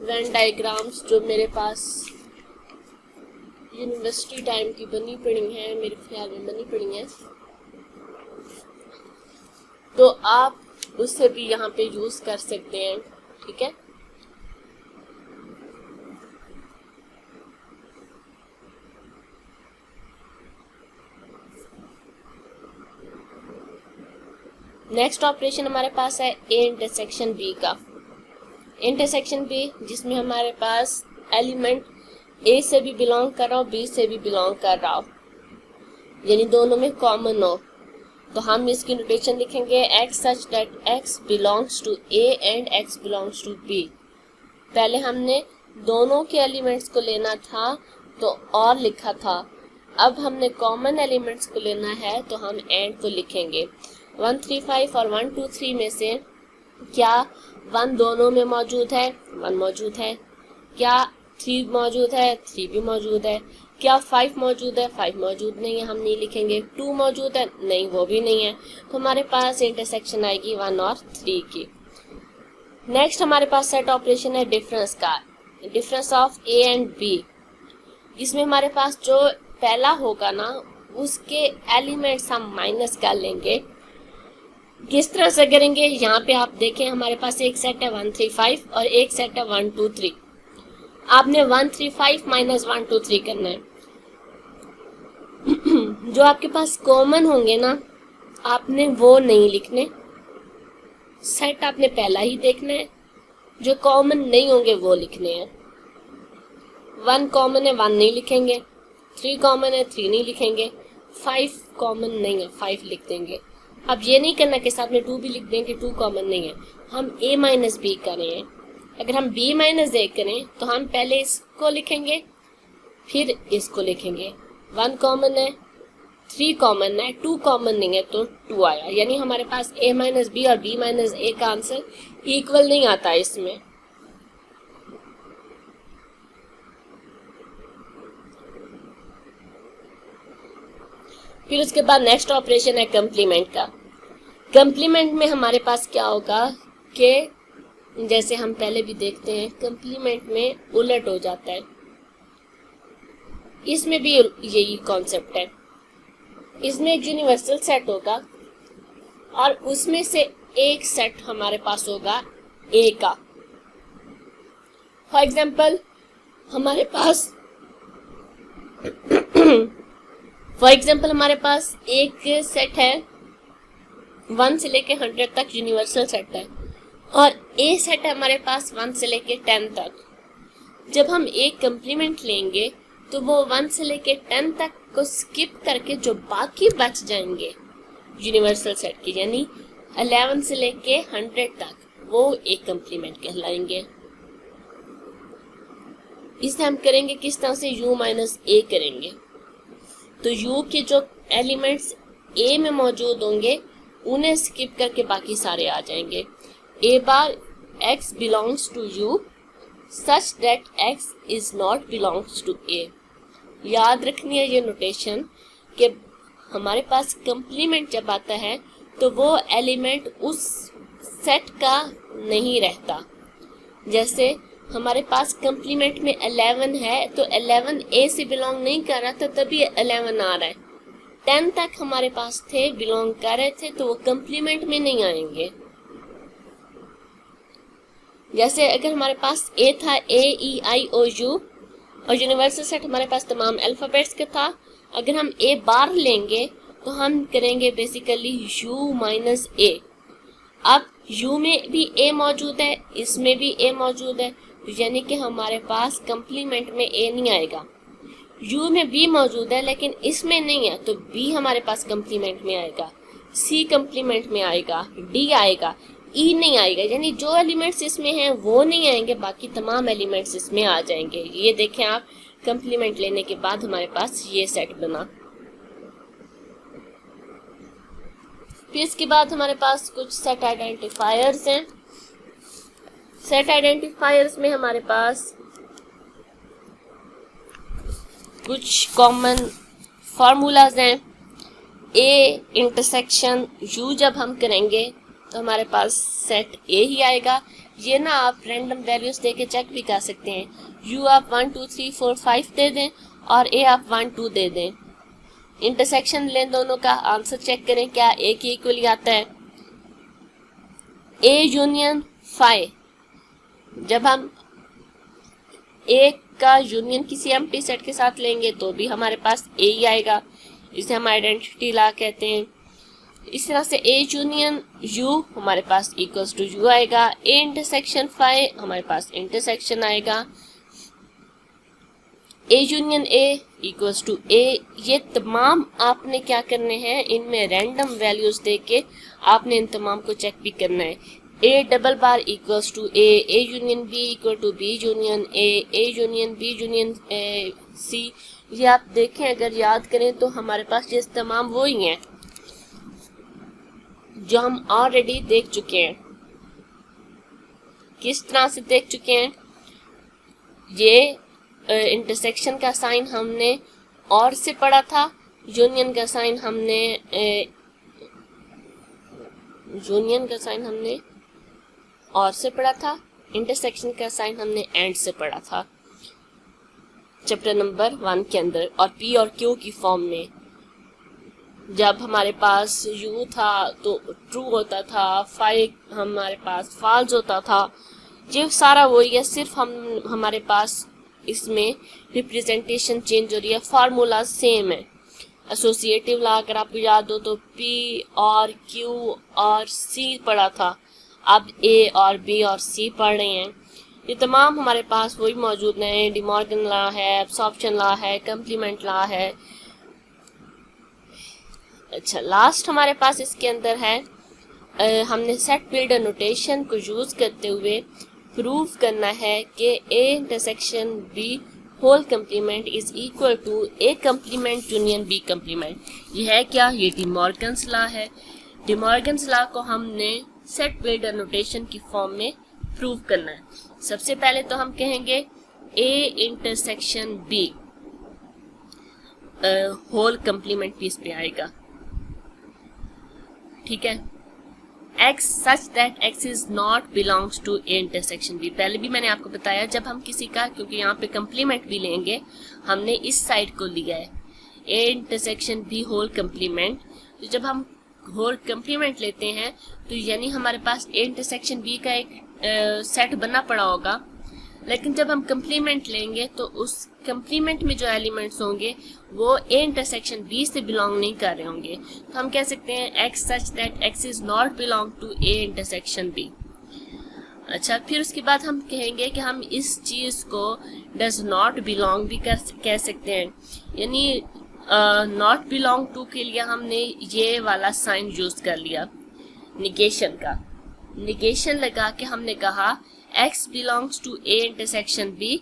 वेन डायग्राम्स जो मेरे पास यूनिवर्सिटी टाइम की बनी पड़ी हैं, मेरे ख्याल में बनी पड़ी हैं, तो आप उससे भी यहाँ पे यूज कर सकते हैं, ठीक है। नेक्स्ट ऑपरेशन हमारे पास है ए इंटरसेक्शन बी का। इंटरसेक्शन बी जिसमें हमारे पास एलिमेंट ए से भी बिलोंग कर रहा हो, बी से भी बिलोंग कर रहा हो, यानी दोनों में कॉमन हो, तो हम इसकी नोटेशन लिखेंगे x such that x belongs to A and x belongs to B. पहले हमने दोनों के एलिमेंट्स को लेना था तो और लिखा था, अब हमने कॉमन एलिमेंट्स को लेना है तो हम एंड को लिखेंगे। 1 3 5 और 1 2 3 में से क्या 1 दोनों में मौजूद है, 1 मौजूद है, क्या 3 मौजूद है, 3 भी मौजूद है, क्या 5 मौजूद है, 5 मौजूद नहीं है, हम नहीं लिखेंगे। 2 मौजूद है, नहीं वो भी नहीं है, तो हमारे पास इंटरसेक्शन आएगी 1 और 3 की। नेक्स्ट हमारे पास सेट ऑपरेशन है डिफरेंस का, difference of A and B. इसमें हमारे पास जो पहला होगा ना उसके एलिमेंट्स हम माइनस कर लेंगे। किस तरह से करेंगे, यहाँ पे आप देखें हमारे पास एक सेट है 1 3 5 और एक सेट है 1 2 3। आपने 1 3 5 माइनस 1 2 3 करना है। जो आपके पास कॉमन होंगे ना आपने वो नहीं लिखने, सेट आपने पहला ही देखना है, जो कॉमन नहीं होंगे वो लिखने हैं। 1 कॉमन है 1 नहीं लिखेंगे, 3 कॉमन है 3 नहीं लिखेंगे, 5 कॉमन नहीं है 5 लिख देंगे। अब ये नहीं करना कि साथ में 2 भी लिख दें कि 2 कॉमन नहीं है, हम a माइनस बी करें। अगर हम b माइनस ए करें तो हम पहले इसको लिखेंगे फिर इसको लिखेंगे। 1 कॉमन है, 3 कॉमन है, 2 कॉमन नहीं है तो 2 आया, यानी हमारे पास a माइनस बी और b माइनस ए का आंसर इक्वल नहीं आता इसमें। फिर उसके बाद नेक्स्ट ऑपरेशन है कंप्लीमेंट का। कंप्लीमेंट में हमारे पास क्या होगा कि जैसे हम पहले भी देखते हैं कंप्लीमेंट में उलट हो जाता है, इसमें भी यही कॉन्सेप्ट है। इसमें एक यूनिवर्सल सेट होगा और उसमें से एक सेट हमारे पास होगा ए का। फॉर एग्जाम्पल हमारे पास एक सेट है 1 से लेके 100 तक, यूनिवर्सल सेट है, और ए सेट है हमारे पास 1 से लेके 10 तक। जब हम एक कंप्लीमेंट लेंगे तो वो 1 से लेके 10 तक को स्किप करके जो बाकी बच जाएंगे यूनिवर्सल सेट की, यानी 11 से लेके 100 तक, वो एक कंप्लीमेंट कहलाएंगे। इसे हम करेंगे किस तरह से, u माइनस ए करेंगे। तो u के जो एलिमेंट्स a में मौजूद होंगे उन्हें स्किप करके बाकी सारे आ जाएंगे। a bar x belongs to u such that x is not belongs to a। याद रखनी है ये नोटेशन कि हमारे पास कंप्लीमेंट जब आता है तो वो एलिमेंट उस सेट का नहीं रहता। जैसे हमारे पास कंप्लीमेंट में 11 है तो 11 ए से बिलोंग नहीं कर रहा था, तभी 11 आ रहा है। 10 तक हमारे पास थे, बिलोंग कर रहे थे, तो वो कंप्लीमेंट में नहीं आएंगे। जैसे अगर हमारे पास ए था, ए ई आई ओ यू, और यूनिवर्सल सेट हमारे पास तमाम अल्फाबेट्स का था। अगर हम ए बार लेंगे तो हम करेंगे बेसिकली u माइनस ए। अब u में भी a मौजूद है, इसमें भी a मौजूद है, यानी कि हमारे पास कंप्लीमेंट में a नहीं आएगा। u में b मौजूद है लेकिन इसमें नहीं है, तो b हमारे पास कंप्लीमेंट में आएगा, c कंप्लीमेंट में आएगा, d आएगा, e नहीं आएगा। यानी जो एलिमेंट्स इसमें हैं वो नहीं आएंगे, बाकी तमाम एलिमेंट्स इसमें आ जाएंगे। ये देखें आप, कंप्लीमेंट लेने के बाद हमारे पास ये सेट बना। फिर इसके बाद हमारे पास कुछ सेट आइडेंटिफायर्स हैं। सेट आइडेंटिफायर्स में हमारे पास कुछ कॉमन फार्मूलाज हैं। ए इंटरसेक्शन यू जब हम करेंगे तो हमारे पास सेट ए ही आएगा। ये ना आप रैंडम वैल्यूज दे के चेक भी कर सकते हैं। यू आप 1 2 3 4 5 दे दें और ए आप 1 2 दे दें। इंटरसेक्शन लें दोनों का, आंसर चेक करें क्या ए के इक्वली आता है। ए यूनियन फाई, जब हम ए का यूनियन किसी एम्प्टी सेट के साथ लेंगे तो भी हमारे पास ए ही आएगा। इसे हम आइडेंटिटी लॉ कहते हैं। इस तरह से ए यूनियन यू हमारे पास इक्वल्स टू यू आएगा। ए इंटरसेक्शन फाई हमारे पास इंटरसेक्शन आएगा। A union A equals to A. ये तमाम आपने क्या करने हैं, इनमें रैंडम वैल्यूज दे के आपने इन तमाम को चेक भी करना है। A double bar equals to A union B equal to B union A union B union C. ये आप देखें, अगर याद करें तो हमारे पास ये तमाम वो ही हैं जो हम ऑलरेडी देख चुके हैं। किस तरह से देख चुके हैं, ये इंटरसेक्शन का साइन हमने और से पढ़ा था, यूनियन का साइन हमने और से पढ़ा था, इंटरसेक्शन का साइन हमने एंड से पढ़ा था चैप्टर नंबर 1 के अंदर। और पी और क्यू की फॉर्म में जब हमारे पास यू था तो ट्रू होता था, फाई हमारे पास फॉल्स होता था। ये सारा वही है, सिर्फ हमारे पास इसमें रिप्रेजेंटेशन चेंज हो रही है, फार्मूला सेम है। एसोसिएटिव लॉ अगर आपको याद हो तो पी और क्यू और सी पढ़ा था, अब ए और बी और सी पढ़ रहे हैं। ये तमाम हमारे पास वही मौजूद हैं। डिमॉर्गन लॉ है, एब्सॉर्प्शन लॉ है, कंप्लीमेंट लॉ है। अच्छा, लास्ट हमारे पास इसके अंदर है, हमने सेट बिल्डर नोटेशन को यूज करते हुए प्रूव करना है कि A intersection B whole complement is equal to A complement union B complement. ये है क्या, ये डिमॉर्गन्स लॉ है। डिमॉर्गन्स लॉ को हमने सेट बिल्डर नोटेशन की फॉर्म में प्रूव करना है। सबसे पहले तो हम कहेंगे ए intersection B whole complement piece पे आएगा, ठीक है। x such that x is not belongs to a intersection b। पहले भी मैंने आपको बताया, जब हम किसी का, क्योंकि यहाँ पे कंप्लीमेंट भी लेंगे, हमने इस साइड को लिया है a intersection b whole complement. तो जब हम होल कंप्लीमेंट लेते हैं तो यानी हमारे पास ए इंटरसेक्शन बी का एक सेट बना पड़ा होगा, लेकिन जब हम कंप्लीमेंट लेंगे तो उस कंप्लीमेंट में जो एलिमेंट्स होंगे वो ए इंटरसेक्शन बी से बिलोंग नहीं कर रहे होंगे। तो हम कह सकते हैं x such that x is not belong to A intersection B. अच्छा, फिर उसके बाद हम कहेंगे कि हम इस चीज़ को डज नॉट बिलोंग भी कह सकते हैं, यानी नॉट बिलोंग टू के लिए हमने ये वाला साइन यूज कर लिया निगेशन का। निगेशन लगा के हमने कहा x belongs to a intersection b।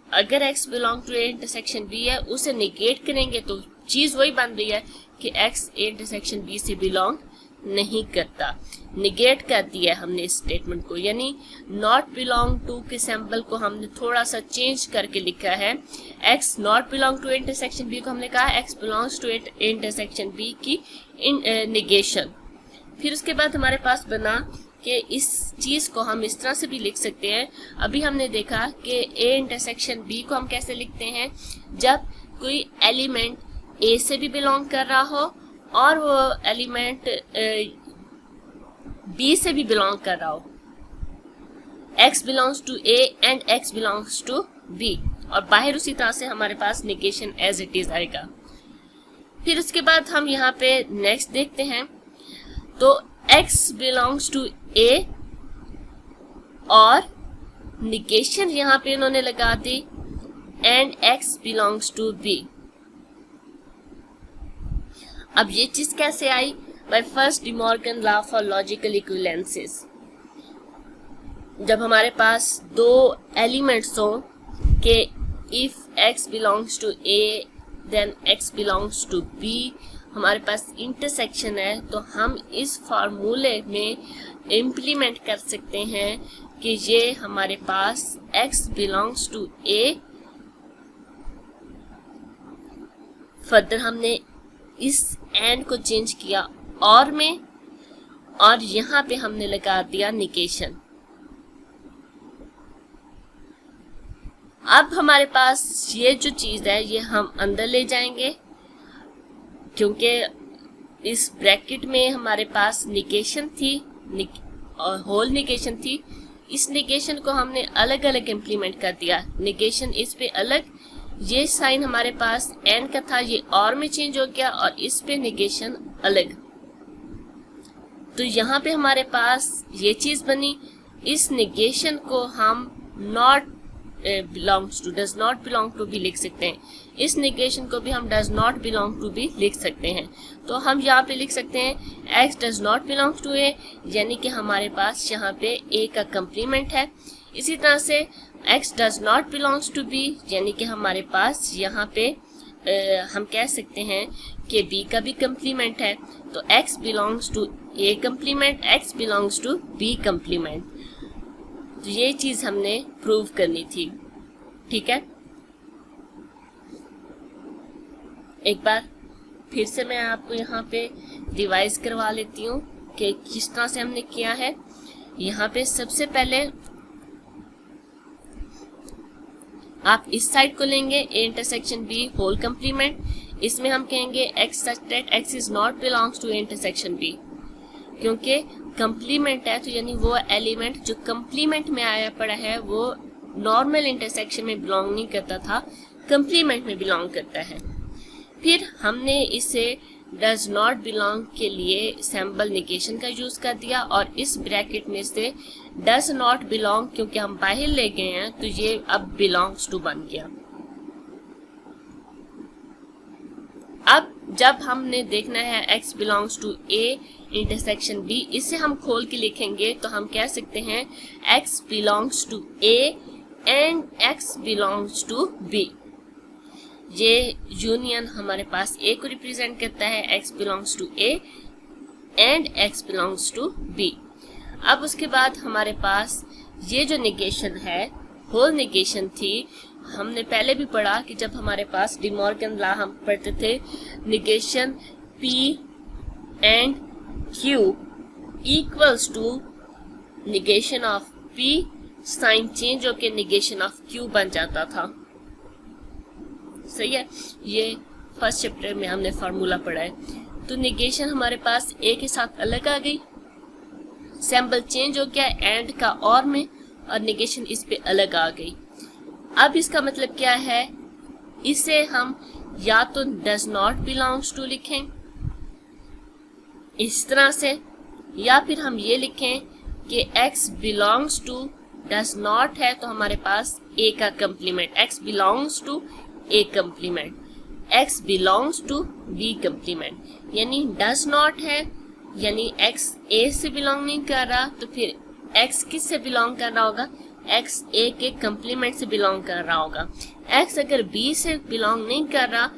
अगर x belong to a intersection b है उसे निगेट करेंगे तो चीज वही बन रही है कि x a इंटरसेक्शन b से बिलोंग नहीं करता। निगेट कर दिया है हमने इस स्टेटमेंट को, यानी नॉट बिलोंग टू के सैंपल को हमने थोड़ा सा चेंज करके लिखा है। x not belong to intersection b को हमने कहा x belongs to intersection b की निगेशन। फिर उसके बाद हमारे पास बना कि इस चीज को हम इस तरह से भी लिख सकते हैं। अभी हमने देखा कि ए इंटरसेक्शन बी को हम कैसे लिखते हैं, जब कोई एलिमेंट ए से भी बिलोंग कर रहा हो और वो एलिमेंट बी से भी बिलोंग कर रहा हो। x belongs to A and x belongs to B, और बाहर उसी तरह से हमारे पास निगेशन एज इट इज आएगा। फिर उसके बाद हम यहाँ पे नेक्स्ट देखते हैं, तो x बिलोंग्स टू a और निगेशन यहाँ पे इन्होंने लगा दी and x belongs to b। अब ये चीज कैसे आई? By first De Morgan law for logical equivalences. जब हमारे पास दो एलिमेंट्स हो कि if x belongs to a then x belongs to b, हमारे पास इंटरसेक्शन है, तो हम इस फार्मूले में इम्प्लीमेंट कर सकते हैं कि ये हमारे पास x belongs to a। Further हमने इस एंड को चेंज किया और में, और यहाँ पे हमने लगा दिया निगेशन। अब हमारे पास ये जो चीज है ये हम अंदर ले जाएंगे, क्योंकि इस ब्रैकेट में हमारे पास निगेशन थी और होल निगेशन थी। इस निगेशन को हमने अलग अलग इम्प्लीमेंट कर दिया। निगेशन इस पे अलग, ये साइन हमारे पास एंड का था, ये और में चेंज हो गया, और इस पे निगेशन अलग। तो यहाँ पे हमारे पास ये चीज बनी। इस निगेशन को हम not belongs to, does not belong to भी लिख सकते हैं। इस निगेशन को भी हम डज नॉट बिलोंग टू भी लिख सकते हैं। तो हम यहाँ पे लिख सकते हैं x does not belong to a, यानी कि हमारे पास यहाँ पे a का कंप्लीमेंट है। इसी तरह से x does not belongs to b, यानी कि हमारे पास यहाँ पे हम कह सकते हैं कि b का भी कंप्लीमेंट है। तो x belongs to a complement, x belongs to b complement. तो ये चीज हमने प्रूव करनी थी। ठीक है, एक बार फिर से मैं आपको यहाँ पे रिवाइज करवा लेती हूँ कि किस तरह से हमने किया है। यहाँ पे सबसे पहले आप इस साइड को लेंगे a intersection b whole complement. इसमें हम कहेंगे x such that x is not belongs to a intersection b, क्योंकि कंप्लीमेंट है तो यानी वो एलिमेंट जो कंप्लीमेंट में आया पड़ा है वो नॉर्मल इंटरसेक्शन में बिलोंग नहीं करता था, कंप्लीमेंट में बिलोंग करता है। फिर हमने इसे डज नॉट बिलोंग के लिए सैम्पल निगेशन का यूज कर दिया, और इस ब्रैकेट में से डज नॉट बिलोंग क्योंकि हम बाहर ले गए हैं तो ये अब बिलोंग्स टू बन गया। अब जब हमने देखना है x belongs to a intersection b, इसे हम खोल के लिखेंगे तो हम कह सकते हैं x belongs to a and x belongs to b। ये यूनियन हमारे पास a को रिप्रेजेंट करता है, x belongs to a and x belongs to b। अब उसके बाद हमारे पास ये जो निगेशन है होल निगेशन थी। हमने पहले भी पढ़ा कि जब हमारे पास डी मॉर्गन लॉ हम पढ़ते थे, negation p and q equals to negation of p, sign change होके निगेशन ऑफ q बन जाता था। सही है, ये फर्स्ट चैप्टर में हमने फार्मूला पढ़ा है। तो नेगेशन हमारे पास ए के साथ अलग आ गई, सिंबल चेंज हो गया एंड का और में, और नेगेशन इस पे अलग आ गई। अब इसका मतलब क्या है, इसे हम या तो डज नॉट बिलोंग्स टू लिखें इस तरह से, या फिर हम ये लिखें कि x belongs to does not है तो हमारे पास a का complement, x belongs to a complement, x belongs to b complement, यानी डज नॉट है यानी x a से बिलोंग नहीं कर रहा, तो फिर x किस से बिलोंग कर रहा होगा, x a के कंप्लीमेंट से बिलोंग कर रहा होगा। x अगर b से बिलोंग नहीं कर रहा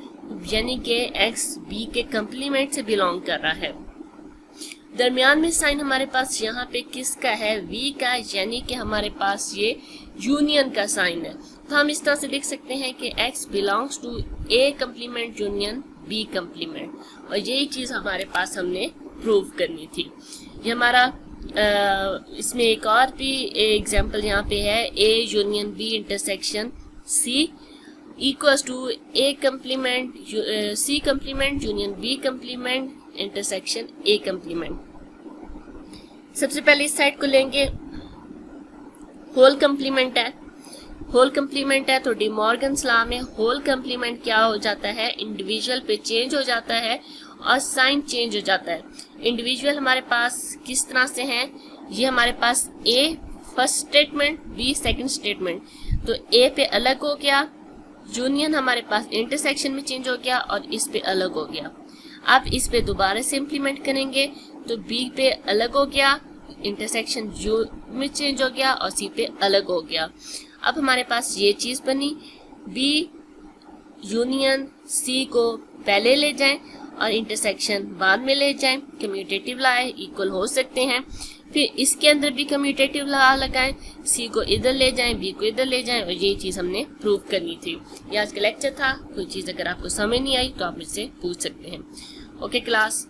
यानी कि x b के कंप्लीमेंट से बिलोंग कर रहा है। दरमियान में साइन हमारे पास यहाँ पे किसका है, v का, यानी कि हमारे पास ये यूनियन का साइन है। तो हम इस तरह से लिख सकते हैं कि x belongs to a complement union b complement, और यही चीज हमारे पास हमने प्रूव करनी थी। ये हमारा इसमें एक और भी एग्जांपल यहाँ पे है, a union b intersection c equals to a complement c complement union b complement intersection a complement. सबसे पहले इस साइड को लेंगे, होल कंप्लीमेंट है, होल कंप्लीमेंट है तो डी मॉर्गन्स लॉ में होल कंप्लीमेंट क्या हो जाता है, इंडिविजुअल पे चेंज हो जाता है और साइन चेंज हो जाता है। इंडिविजुअल हमारे पास किस तरह से हैं, ये हमारे पास a first statement, b second statement, तो a पे अलग हो गया, यूनियन हमारे पास इंटरसेक्शन में चेंज हो गया और इस पे अलग हो गया। अब इस पे दोबारा से इम्प्लीमेंट करेंगे तो b पे अलग हो गया, इंटरसेक्शन u में चेंज हो गया और c पे अलग हो गया। अब हमारे पास ये चीज बनी, b यूनियन c को पहले ले जाएं और इंटरसेक्शन बाद में ले जाएं, कम्यूटेटिव लाए इक्वल हो सकते हैं, फिर इसके अंदर भी कम्यूटेटिव लॉ लगाएं, c को इधर ले जाएं, b को इधर ले जाएं, और ये चीज हमने प्रूव करनी थी। ये आज का लेक्चर था। कोई चीज अगर आपको समझ नहीं आई तो आप मुझसे पूछ सकते हैं। Okay class.